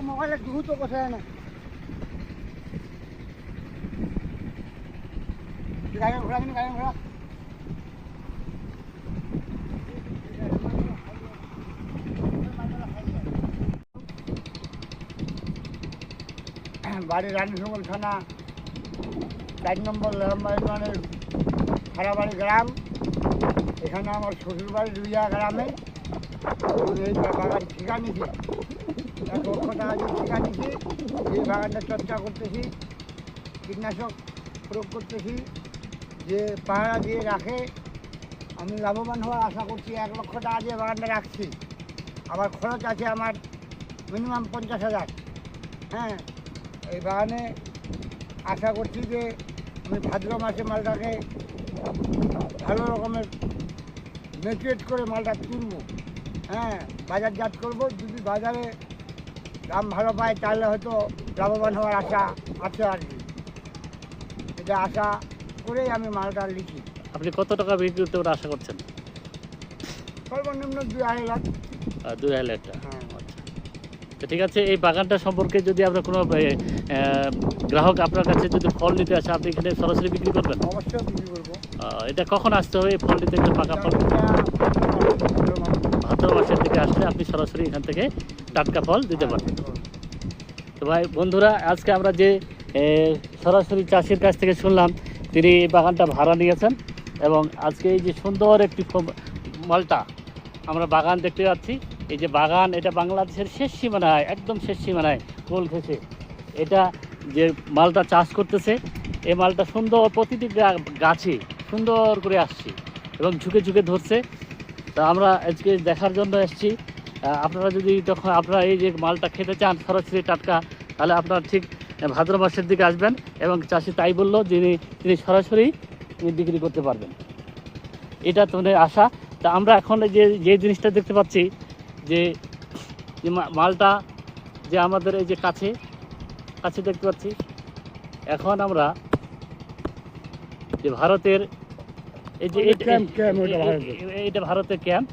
মোবাইলে দ্রুত বসায় না গাড়ি ঘোরা কিন্তু গাড়ি ঘোরা বাড়ি রানীশঙ্কর থানা 4 নম্বর ইউনিয়নের খারাবাড়ি গ্রাম। এখানে আমার শ্বশুরবাড়ি রুইয়া গ্রামে এই বাগান ঠিকা নিছি, 1 লক্ষ টাকা দিয়ে ঠিকা নিছি। এই বাগানটা চর্চা করতেছি, কীটনাশক প্রয়োগ করতেছি, যে পাহারা দিয়ে রাখে আমি লাভবান হওয়ার আশা করছি। 1 লক্ষ টাকা দিয়ে বাগানটা রাখছি, আবার খরচ আছে আমার মিনিমাম 50,000। হ্যাঁ, এই বাগানে আশা করছি যে আমি ভাদ্র মাসে মালটাকে ভালো রকমের ম্যাচুরেট করে মালটা তুলব। হ্যাঁ, বাজারজাত করব। যদি বাজারে দাম ভালো পায় তাহলে হয়তো লাভবান হওয়ার আশা আছে আর কি। এটা আশা করেই আমি মালটা লিখি। আপনি কত টাকা বিক্রি করতে পারে আশা করছেন? সর্বনিম্ন 2-2.5 লাখ। 2.5 লাখ টাকা। হ্যাঁ, তো ঠিক আছে, এই বাগানটা সম্পর্কে যদি আপনার কোনো গ্রাহক আপনার কাছে যদি ফল নিতে আসে, আপনি এখানে সরাসরি বিক্রি করবেন? অবশ্যই বিক্রি করবো। এটা কখন আসতে হবে এই ফল নিতে? পাকা ফল ভাদ্র মাসের দিকে আসলে আপনি সরাসরি এখান থেকে টাটকা ফল দিতে পারবেন। তো ভাই বন্ধুরা, আজকে আমরা যে সরাসরি চাষির কাছ থেকে শুনলাম, তিনি এই বাগানটা ভাড়া নিয়েছেন এবং আজকে এই যে সুন্দর একটি মালটা আমরা বাগান দেখতে পাচ্ছি। এই যে বাগান, এটা বাংলাদেশের শেষ সীমানায়, একদম শেষ সীমানায় কোল ঘেঁষে এটা যে মালটা চাষ করতেছে, এই মালটা সুন্দর প্রতিটি গাছে সুন্দর করে আসছে এবং ঝুঁকে ঝুঁকে ধরছে। তা আমরা আজকে দেখার জন্য এসেছি। আপনারা যদি তখন আপনারা এই যে মালটা খেতে চান সরাসরি টাটকা, তাহলে আপনারা ঠিক ভাদ্র মাসের দিকে আসবেন এবং চাষি তাই বললো তিনি সরাসরি বিক্রি করতে পারবেন, এটা তোমাদের আশা। তা আমরা এখন যে জিনিসটা দেখতে পাচ্ছি, যে মালটা যে আমাদের এই যে কাছে দেখতে পাচ্ছি, এখন আমরা যে ভারতের এই যে এইটা ভারতের ক্যাম্প,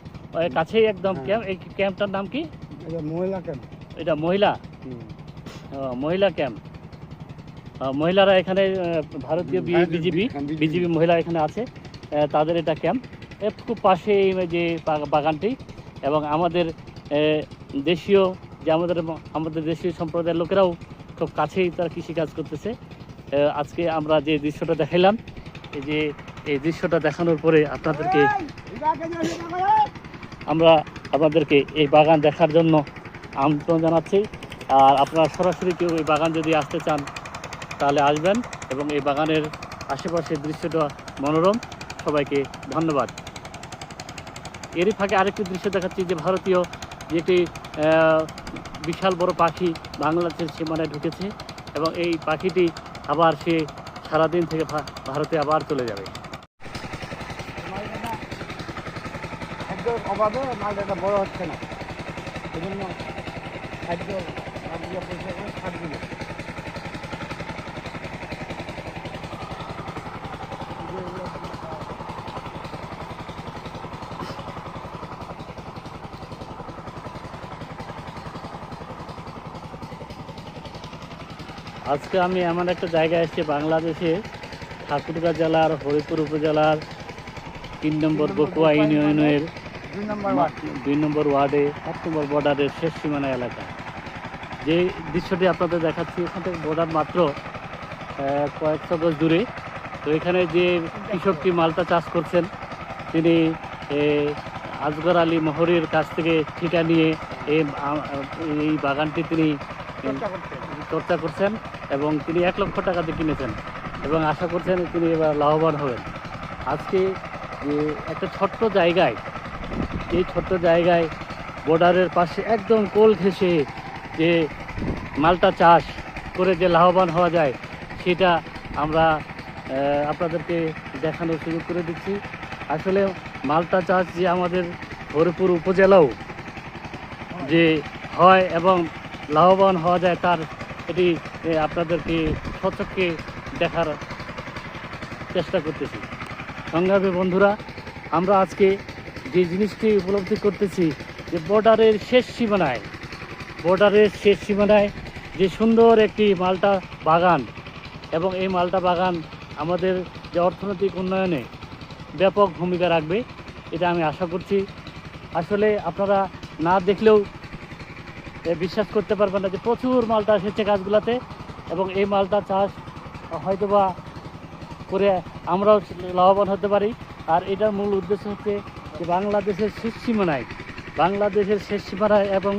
কাছেই একদম ক্যাম্প। এই ক্যাম্পটার নাম কি? মহিলা ক্যাম্প। এটা মহিলা ক্যাম্প। মহিলারা এখানে ভারতীয় বিজিবি মহিলা এখানে আছে, তাদের এটা ক্যাম্প। খুব পাশে যে বাগানটি, এবং আমাদের দেশীয় যে আমাদের দেশীয় সম্প্রদায়ের লোকেরাও খুব কাছেই তারা কৃষিকাজ করতেছে। আজকে আমরা যে দৃশ্যটা দেখাইলাম, এই দৃশ্যটা দেখানোর পরে আপনাদেরকে এই বাগান দেখার জন্য আমন্ত্রণ জানাচ্ছি। আর আপনারা সরাসরি কেউ এই বাগান যদি আসতে চান তাহলে আসবেন, এবং এই বাগানের আশেপাশের দৃশ্যটা মনোরম। সবাইকে ধন্যবাদ। এরই ফাঁকে আরেকটি দৃশ্য দেখাচ্ছি, যে ভারতীয় যেটি বিশাল বড় পাখি বাংলাদেশের সীমানায় ঢুকেছে, এবং এই পাখিটি আবার সে সারাদিন থেকে ভারতে আবার চলে যাবে। খাদ্যের অভাবে মালটা বড় হচ্ছে না, এই জন্য খাদ্য পরিষ্কার করে সার দিল। আজকে আমি এমন একটা জায়গায় এসেছি, বাংলাদেশে ঠাকুরগাঁ জেলার হরিপুর উপজেলার 3 নম্বর বকুয়া ইউনিয়নের 2 নম্বর ওয়ার্ডে 7 নম্বর বর্ডারের শেষ সীমানা এলাকা। যে দৃশ্যটি আপনাদের দেখাচ্ছি, এখান থেকে বর্ডার মাত্র কয়েকশো গজ দূরে। তো এখানে যে কৃষকটি মালটা চাষ করছেন, তিনি আজগর আলী মহরের কাছ থেকে ঠিকা নিয়ে এই বাগানটি তিনি চর্চা করছেন, এবং তিনি 1 লক্ষ টাকা দিয়ে কিনেছেন এবং আশা করছেন তিনি এবার লাভবান হবেন। আজকে যে একটা ছোট্ট জায়গায়, এই ছোট্ট জায়গায় বর্ডারের পাশে একদম কোল ঘেঁষে যে মালটা চাষ করে যে লাভবান হওয়া যায় সেটা আমরা আপনাদেরকে দেখানোর সুযোগ করে দিচ্ছি। আসলে মালটা চাষ যে আমাদের হরিপুর উপজেলাও যে হয় এবং লাভবান হওয়া যায় তার এটি আপনাদেরকে সচক্ষে দেখার চেষ্টা করতেছি। সংগ্রামী বন্ধুরা, আমরা আজকে যে জিনিসটি উপলব্ধি করতেছি যে বর্ডারের শেষ সীমানায় যে সুন্দর একটি মালটা বাগান, এবং এই মালটা বাগান আমাদের যে অর্থনৈতিক উন্নয়নে ব্যাপক ভূমিকা রাখবে এটা আমি আশা করছি। আসলে আপনারা না দেখলেও বিশ্বাস করতে পারবেন না যে প্রচুর মালটা এসেছে গাছগুলোতে, এবং এই মালটা চাষ হয়তোবা করে আমরাও লাভবান হতে পারি। আর এটার মূল উদ্দেশ্য হচ্ছে যে বাংলাদেশের শেষ সীমানায় এবং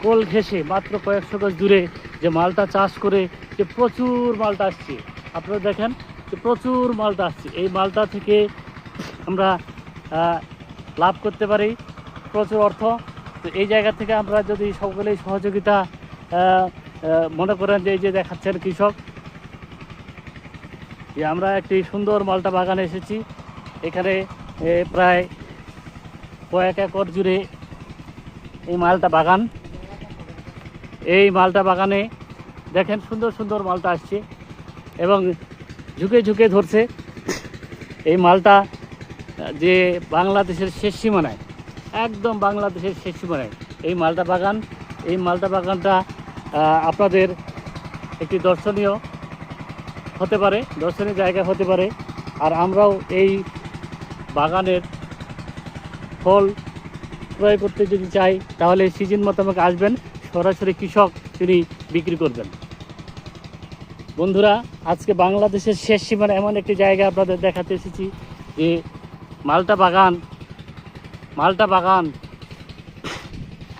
কোল ঘেঁষে মাত্র কয়েকশো গজ দূরে যে মালটা চাষ করে যে প্রচুর মালটা আসছে, আপনারা দেখেন যে প্রচুর মালটা আসছে। এই মালটা থেকে আমরা লাভ করতে পারি প্রচুর অর্থ। তো এই জায়গা থেকে আমরা যদি সকলেই সহযোগিতা মনে করেন যে এই যে দেখাচ্ছেন কৃষক, যে আমরা একটি সুন্দর মালটা বাগানে এসেছি। এখানে প্রায় কয়েক একর জুড়ে এই মালটা বাগানে দেখেন সুন্দর সুন্দর মালটা আসছে এবং ঝুঁকে ঝুঁকে ধরছে। এই মালটা যে বাংলাদেশের শেষ সীমানায়, একদম বাংলাদেশের শেষ সীমানায় এই মালটা বাগানটা আপনাদের একটি দর্শনীয় জায়গা হতে পারে। আর আমরাও এই বাগানের ফল ক্রয় করতে যদি চাই তাহলে সিজন মোতাবেক আসবেন, সরাসরি কৃষক তিনি বিক্রি করবেন। বন্ধুরা, আজকে বাংলাদেশের শেষ সীমানা এমন একটি জায়গা আপনাদের দেখাতে এসেছি যে মালটা বাগান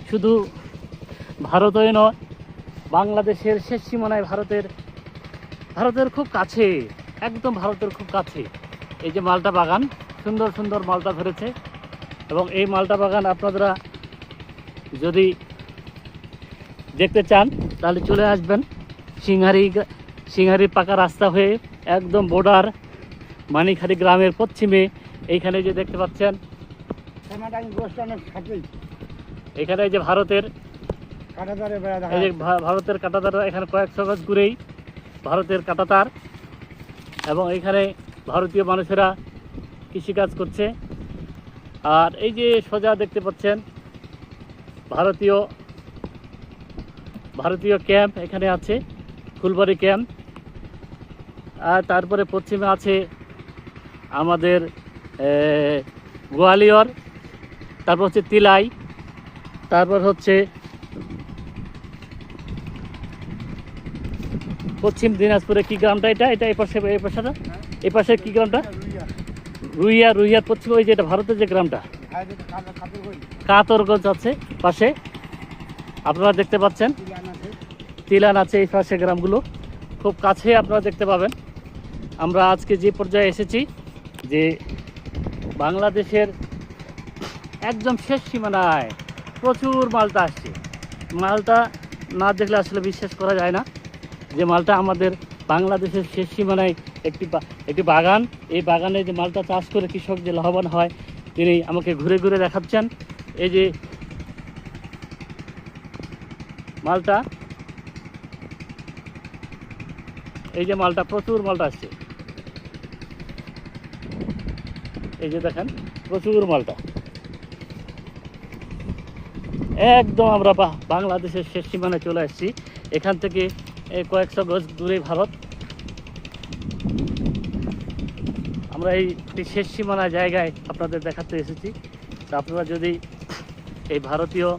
শুধু ভারতই নয়, বাংলাদেশের শেষ সীমানায় ভারতের খুব কাছে, একদম ভারতের খুব কাছে এই যে মালটা বাগান, সুন্দর সুন্দর মালটা ধরেছে। এবং এই মালটা বাগান আপনারা যদি দেখতে চান তাহলে চলে আসবেন সিংহারি পাকা রাস্তা হয়ে একদম বর্ডার মানিখারি গ্রামের পশ্চিমে। এইখানে যে দেখতে পাচ্ছেন এখানে যে ভারতের কাঁটাতার, এখানে কয়েকশো গজ ঘুরেই ভারতের কাঁটাতার, এবং এখানে ভারতীয় মানুষেরা কৃষিকাজ করছে। আর এই যে সোজা দেখতে পাচ্ছেন ভারতীয় ক্যাম্প এখানে আছে, ফুলবাড়ি ক্যাম্প। আর তারপরে পশ্চিমে আছে আমাদের গোয়ালিয়র, তারপর হচ্ছে তিলাই, তারপর হচ্ছে পশ্চিম দিনাজপুরে কি গ্রামটা, এটা এই পাশে কি গ্রামটা, রুইয়ার পশ্চিমে ওই যে এটা ভারতের যে গ্রামটা কাতরগঞ্জ আছে পাশে, আপনারা দেখতে পাচ্ছেন তিলান আছে এই পাশে গ্রামগুলো খুব কাছে আপনারা দেখতে পাবেন। আমরা আজকে যে পর্যায়ে এসেছি যে বাংলাদেশের একদম শেষ সীমানায় প্রচুর মালটা আসছে। মালটা না দেখলে আসলে বিশ্বাস করা যায় না যে মালটা আমাদের বাংলাদেশের শেষ সীমানায় একটি বাগান। এই বাগানে যে মালটা চাষ করে কৃষক যে লাভবান হয় তিনি আমাকে ঘুরে ঘুরে দেখাচ্ছেন। এই যে মালটা প্রচুর মালটা আসছে, এই যে দেখেন প্রচুর মালটা, একদম আমরা বাংলাদেশের শেষ সীমানায় চলে আসছি। এখান থেকে কয়েকশো গজ দূরে ভারত। আমরা এই শেষ সীমানা জায়গায় আপনাদের দেখাতে এসেছি। তা আপনারা যদি এই ভারতীয়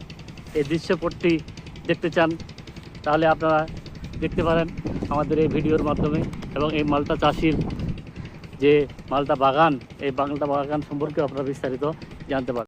এই দৃশ্যপটটি দেখতে চান তাহলে আপনারা দেখতে পারেন আমাদের এই ভিডিওর মাধ্যমে। এবং এই মালটা চাষির যে মালটা বাগান, এই মালটা বাগান সম্পর্কে আপনারা বিস্তারিত জানতে পারেন।